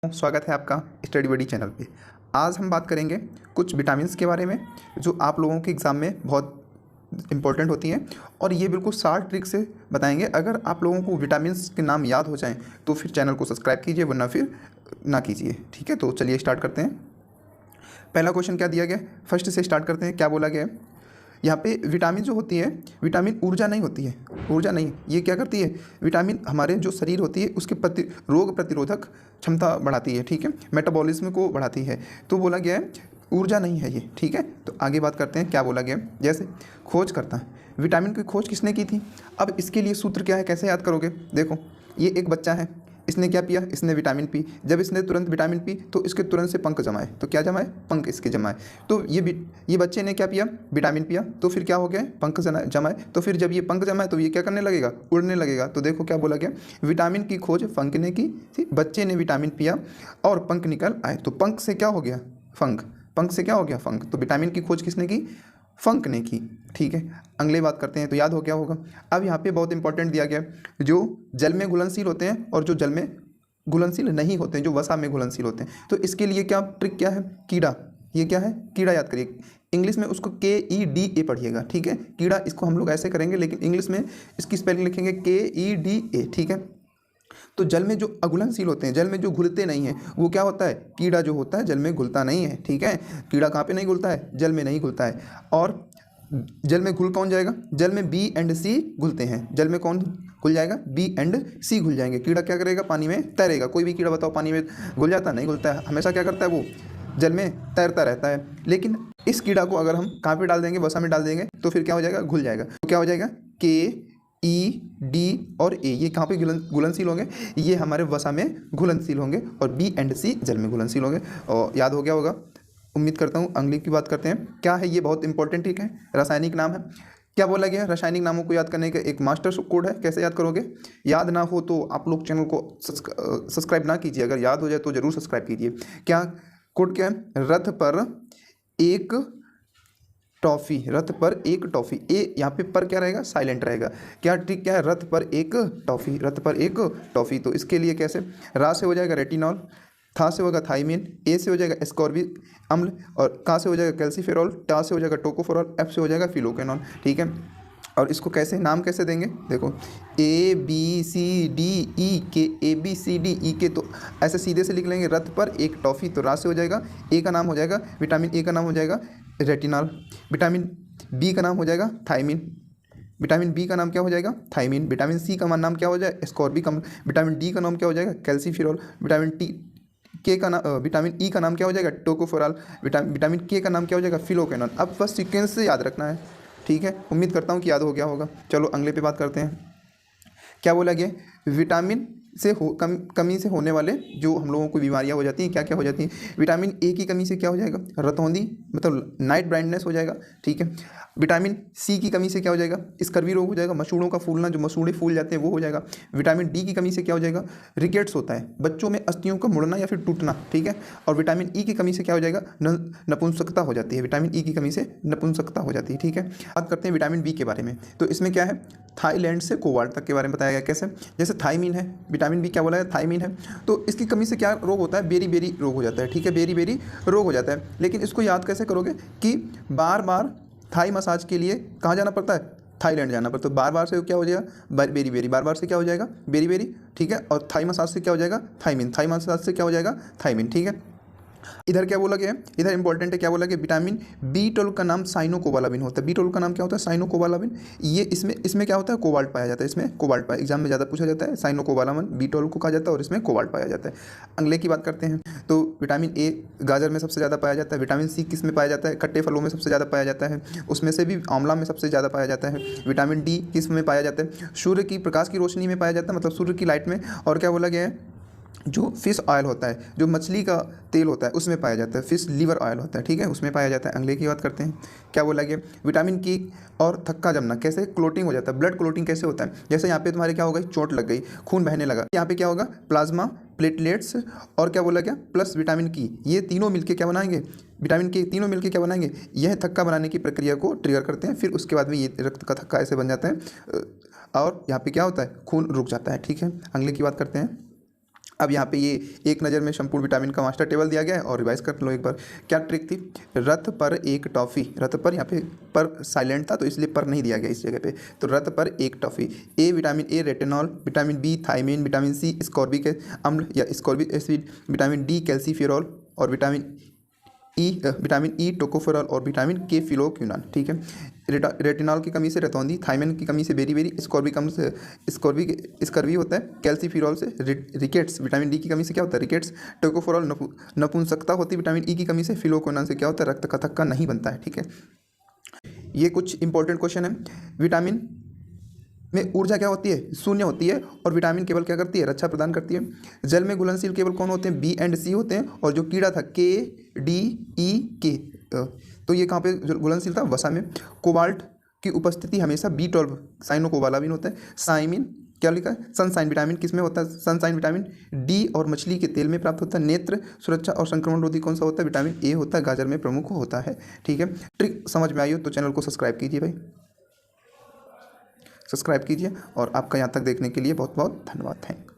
स्वागत है आपका स्टडी बडी चैनल पे। आज हम बात करेंगे कुछ विटामिन्स के बारे में जो आप लोगों के एग्ज़ाम में बहुत इंपॉर्टेंट होती हैं और ये बिल्कुल शार्ट ट्रिक से बताएंगे। अगर आप लोगों को विटामिन्स के नाम याद हो जाएं तो फिर चैनल को सब्सक्राइब कीजिए, वरना फिर ना कीजिए। ठीक है, तो चलिए स्टार्ट करते हैं। पहला क्वेश्चन क्या दिया गया, फर्स्ट से स्टार्ट करते हैं। क्या बोला गया है यहाँ पे, विटामिन जो होती है, विटामिन ऊर्जा नहीं होती है, ऊर्जा नहीं, ये क्या करती है, विटामिन हमारे जो शरीर होती है उसके रोग प्रतिरोधक क्षमता बढ़ाती है। ठीक है, मेटाबॉलिज्म को बढ़ाती है। तो बोला गया है ऊर्जा नहीं है ये। ठीक है, तो आगे बात करते हैं। क्या बोला गया, जैसे खोज करता है, विटामिन की खोज किसने की थी। अब इसके लिए सूत्र क्या है, कैसे याद करोगे। देखो, ये एक बच्चा है, इसने क्या पिया, इसने विटामिन पी। जब इसने तुरंत विटामिन पी तो इसके तुरंत से पंख जमाए, तो क्या जमाए, पंख इसके जमाए। तो ये बच्चे ने क्या पिया, विटामिन पिया, तो फिर क्या हो गया, पंख जमाए। तो फिर जब ये पंख जमाए तो ये क्या करने लगेगा, उड़ने लगेगा। तो देखो क्या बोला गया, विटामिन की खोज पंख ने की थी, बच्चे ने विटामिन पिया और पंख निकल आए। तो पंख से क्या हो गया, फंक, पंख से क्या हो गया, फंक। तो विटामिन की खोज किसने की, फंक ने की। ठीक है, अगले बात करते हैं। तो याद हो क्या होगा। अब यहाँ पे बहुत इंपॉर्टेंट दिया गया है, जो जल में घुलनशील होते हैं और जो जल में घुलनशील नहीं होते हैं, जो वसा में घुलनशील होते हैं। तो इसके लिए क्या ट्रिक क्या है, कीड़ा। ये क्या है, कीड़ा याद करिए। इंग्लिश में उसको KEDA पढ़िएगा। ठीक है, कीड़ा इसको हम लोग ऐसे करेंगे, लेकिन इंग्लिश में इसकी स्पेलिंग लिखेंगे KEDA। ठीक है, तो जल में जो अघुलनशील होते हैं, जल में जो घुलते नहीं हैं, वो क्या होता है, कीड़ा जो होता है जल में घुलता नहीं है। ठीक है, कीड़ा कहाँ पे नहीं घुलता है, जल में नहीं घुलता है। और जल में घुल कौन जाएगा, जल में B एंड C घुलते हैं। जल में कौन घुल जाएगा, B एंड C घुल जाएंगे। कीड़ा क्या करेगा, पानी में तैरेगा। कोई भी कीड़ा बताओ पानी में घुल जाता नहीं, घुलता है, हमेशा क्या करता है, वो जल में तैरता रहता है। लेकिन इस कीड़ा को अगर हम कहाँ पे डाल देंगे, वसा में डाल देंगे, तो फिर क्या हो जाएगा, घुल जाएगा। तो क्या हो जाएगा, KED और A, ये कहाँ पे घुलनशील होंगे, ये हमारे वसा में घुलनशील होंगे, और B एंड C जल में घुलनशील होंगे। और याद हो गया होगा, उम्मीद करता हूँ। अगली की बात करते हैं। क्या है ये, बहुत इंपॉर्टेंट ठीक है, रासायनिक नाम है। क्या बोला गया है, रासायनिक नामों को याद करने का एक मास्टर कोड है। कैसे याद करोगे, याद ना हो तो आप लोग चैनल को सब्सक्राइब ना कीजिए, अगर याद हो जाए तो जरूर सब्सक्राइब कीजिए। क्या कोड क्या है, रथ पर एक टॉफ़ी, रथ पर एक टॉफ़ी। ए यहाँ पे पर क्या रहेगा, साइलेंट रहेगा। क्या ट्रिक क्या है, रथ पर एक टॉफ़ी, रथ पर एक टॉफ़ी। तो इसके लिए कैसे, रा से हो जाएगा रेटिनॉल, था से होगा थाइमिन, ए से हो जाएगा एस्कॉर्बिक अम्ल, और का से हो जाएगा कैल्सीफेरॉल, टा से हो जाएगा टोकोफेरॉल, एफ से हो जाएगा फिलोकेनॉल। ठीक है, और इसको कैसे नाम कैसे देंगे, देखो ABCDE के, तो ऐसे सीधे से लिख लेंगे, रथ पर एक टॉफ़ी, तो रा से हो जाएगा, ए का नाम हो जाएगा, विटामिन ए का नाम हो जाएगा रेटिनॉल, विटामिन बी का नाम हो जाएगा थाइमिन, विटामिन बी का नाम क्या हो जाएगा, थाइमिन, विटामिन सी का नाम क्या हो जाएगा, एस्कॉर्बिक अम्ल, विटामिन डी का नाम क्या हो जाएगा, कैल्सीफेरॉल, विटामिन ई का नाम क्या हो जाएगा, टोकोफेरॉल, विटामिन के का नाम क्या हो जाएगा, फिलोकेनॉल। अब बस सीक्वेंस से याद रखना है। ठीक है, उम्मीद करता हूँ कि याद हो गया होगा। चलो अगले पे बात करते हैं। क्या बोला गया, विटामिन से कमी से होने वाले जो हम लोगों को बीमारियां हो जाती हैं, क्या क्या हो जाती हैं। विटामिन ए की कमी से क्या हो जाएगा, रतौंधी मतलब नाइट ब्लाइंडनेस हो जाएगा। ठीक है, विटामिन सी की कमी से क्या हो जाएगा, स्कर्वी रोग हो जाएगा, मसूड़ों का फूलना, जो मसूड़े फूल जाते हैं वो हो जाएगा। विटामिन डी की कमी से क्या हो जाएगा, रिकेट्स होता है, बच्चों में अस्थियों का मुड़ना या फिर टूटना। ठीक है, और विटामिन ई की कमी से क्या हो जाएगा, नपुंसकता हो जाती है, विटामिन ई की कमी से नपुंसकता हो जाती है। ठीक है, बात करते हैं विटामिन बी के बारे में। तो इसमें क्या है, थाईलैंड से कोबाल्ट तक के बारे में बताया गया। कैसे, जैसे थाइमिन है, विटामिन बी क्या बोला है, थाइमिन है, तो इसकी कमी से क्या रोग होता है, बेरी बेरी रोग हो जाता है। ठीक है, बेरी बेरी रोग हो जाता है। लेकिन इसको याद कैसे करोगे कि बार बार थाई मसाज के लिए कहाँ जाना पड़ता है, थाईलैंड जाना पड़ता है। तो बार बार से क्या हो जाएगा, बेरी बेरी, बार बार से क्या हो जाएगा, बेरी बेरी। ठीक है, और थाई मसाज से क्या हो जाएगा, थाइमिन, थाई मसाज से क्या हो जाएगा, थाइमिन। ठीक है, इधर क्या बोला गया है, इधर इंपॉर्टेंट है। क्या बोला गया, विटामिन B12 का नाम साइनोकोबालामिन होता है। B12 का नाम क्या होता है, साइनोकोबालामिन। ये इसमें क्या होता है, कोबाल्ट पाया जाता है, इसमें कोबाल्ट पाया, एग्जाम में ज़्यादा पूछा जाता है। साइनोकोबालामिन B12 को कहा जाता है और इसमें कोबाल्ट पाया जाता है। अगले की बात करते हैं। तो विटामिन ए गाजर में सबसे ज़्यादा पाया जाता है। विटामिन सी किस में पाया जाता है, खट्टे फलों में सबसे ज़्यादा पाया जाता है, उसमें से भी आंवला में सबसे ज़्यादा पाया जाता है। विटामिन डी किस में पाया जाता है, सूर्य की प्रकाश की रोशनी में पाया जाता है, मतलब सूर्य की लाइट में। और क्या बोला गया है, जो फिश ऑयल होता है, जो मछली का तेल होता है, उसमें पाया जाता है। फिश लीवर ऑयल होता है, ठीक है, उसमें पाया जाता है। अगले की बात करते हैं। क्या बोला गया, विटामिन की और थक्का जमना, कैसे क्लोटिंग हो जाता है, ब्लड क्लोटिंग कैसे होता है। जैसे यहाँ पे तुम्हारे क्या हो गई, चोट लग गई, खून बहने लगा, यहाँ पे क्या होगा, प्लाज्मा, प्लेटलेट्स, और क्या बोला गया, प्लस विटामिन की, ये तीनों मिलके क्या बनाएंगे, विटामिन के तीनों मिलके क्या बनाएंगे, यह थक्का बनाने की प्रक्रिया को ट्रिगर करते हैं। फिर उसके बाद में ये रक्त का थक्का ऐसे बन जाता है और यहाँ पे क्या होता है, खून रुक जाता है। ठीक है, अगले की बात करते हैं। अब यहाँ पे ये एक नज़र में संपूर्ण विटामिन का मास्टर टेबल दिया गया है और रिवाइज कर लो एक बार। क्या ट्रिक थी? रथ पर एक टॉफ़ी, रथ पर, यहाँ पे पर साइलेंट था तो इसलिए पर नहीं दिया गया इस जगह पे, तो रथ पर एक toffee. A vitamin A retinol, vitamin B thiamine, vitamin C ascorbic अम्ल या ascorbic acid, vitamin D calciferol और विटामिन ई टोकोफेरॉल और विटामिन के फिलोक्विनोन। ठीक है, रेटिनॉल की कमी से रतौंधी, थायमिन की कमी से बेरी, स्कॉर्बिक अम्ल से स्कर्वी होता है, कैल्सीफेरॉल से रिकेट्स, विटामिन डी की कमी से क्या होता है? रिकेट्स, टोकोफेरॉल नपुंसकता होती है, विटामिन ई की कमी से फिलोक्विनोन से क्या होता है? रक्त का थक्का नहीं बनता है। ठीक है, ये कुछ इंपॉर्टेंट क्वेश्चन है। विटामिन में ऊर्जा क्या होती है? शून्य होती है। और विटामिन केवल क्या करती है? रक्षा प्रदान करती है। जल में घुलनशील केवल कौन होते हैं? बी एंड सी होते हैं। और जो कीड़ा था के डी ई के, तो ये कहाँ पे घुलनशील था? वसा में। कोबाल्ट की उपस्थिति हमेशा B12 साइनोकोबालामिन होता है। साइमिन क्या लिखा है? सनसाइन विटामिन किस में होता है? सनसाइन विटामिन डी और मछली के तेल में प्राप्त होता है। नेत्र सुरक्षा और संक्रमण रोधी कौन सा होता है? विटामिन ए होता है, गाजर में प्रमुख होता है। ठीक है, ट्रिक समझ में आई हो तो चैनल को सब्सक्राइब कीजिए भाई, सब्सक्राइब कीजिए। और आपका यहाँ तक देखने के लिए बहुत बहुत धन्यवाद। थैंक